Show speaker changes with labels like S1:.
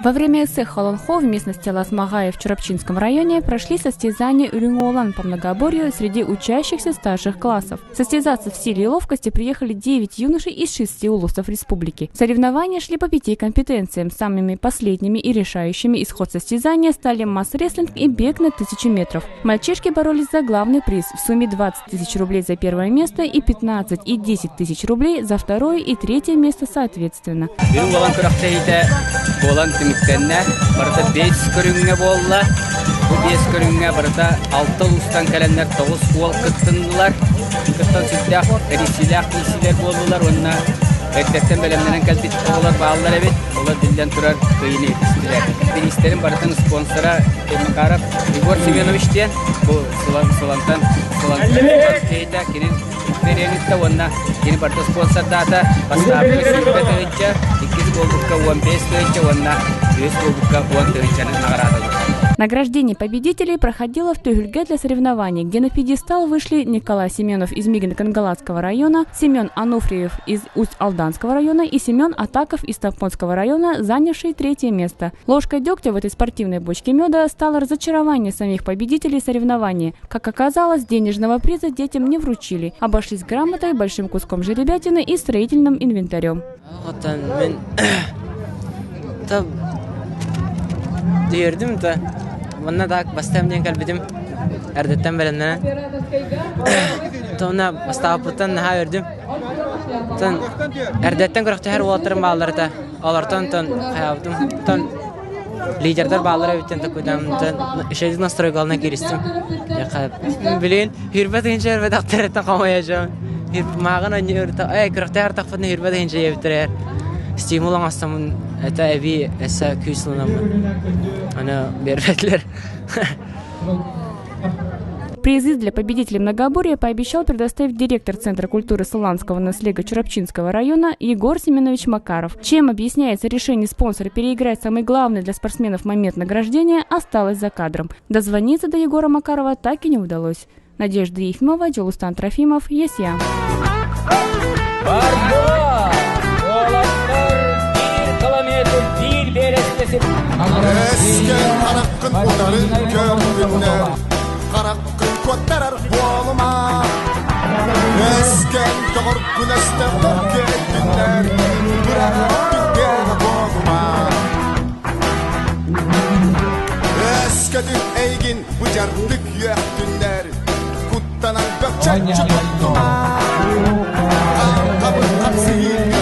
S1: Во время эссе Холонхо в местности Ласмагай в Чурапчинском районе прошли состязания Урюнголан по многоборью среди учащихся старших классов. Состязаться в силе и ловкости приехали 9 юношей из 6 улусов республики. Соревнования шли по 5 компетенциям. Самыми последними и решающими исход состязания стали масс-рестлинг и бег на 1000 метров. Мальчишки боролись за главный приз в сумме 20 тысяч рублей за первое место и 15 и 10 тысяч рублей за второе и третье место соответственно.
S2: Миттенне барда 5 көрүнгө болла. Бу 5 көрүнгө барда 6 улустан келенler 9 уол кыттындылар. Кыттан сүттак, рисилак, исилер болдулар. Онна эртеттен белемнен келбит олар баалар эбит. Олар дилден турар кыйын этистилер. Министерин бардын спонсора Макаров Егор Семенович ден. Бу Солантан кейда кирин перенитте онна кирин барда спонсор дата поставка сүйбетече 2 голдукка 15 тысяч онна 2 голдукка 10 тысяч награда.
S1: Награждение победителей проходило в Тугюльге для соревнований, где на пьедестал вышли Николай Семенов из Мигино-Кангалатского района, Семен Ануфриев из Усть-Алданского района и Семен Атаков из Топонского района, занявший 3-е место. Ложкой дегтя в этой спортивной бочке меда стало разочарование самих победителей соревнований. Как оказалось, денежного приза детям не вручили. Обошлись грамотой, большим куском жеребятины и строительным инвентарем.
S3: Bununla da bastamdan kalbidim. Erdetten belenler. Tona bastaputtan ha verdim. Tan erdetten korktu her water'ın bağları da. Alartan tan hayatım. Tan liderler bağları bitten takudam. Tan şeyin nastroygalına giristim. Ya bilin hürmet ince ve daktareten kamayacağım. Mağan oynuyor da ay korktu her takfını hürmet ince yevtirer. Стимулом оставим это эви эса кюсланам она берветлер.
S1: Призы для победителей многоборья пообещал предоставить директор Центра культуры Соланского наследия Чурапчинского района Егор Семенович Макаров. Чем объясняется решение спонсора переиграть самый главный для спортсменов момент награждения, осталось за кадром. Дозвониться до Егора Макарова так и не удалось. Надежда Ефимова, Джолустан Трофимов, ЕСЯ.
S4: Esken karakkın odarın kömrünler Karakkın kottarar boğulma Esken doğur güneşte kökünler Bırakın gel boğulma Eskedin eygin bıcardık yöktünler Kuttanan gökçekçi kuttuma Kalkabın kapsıyı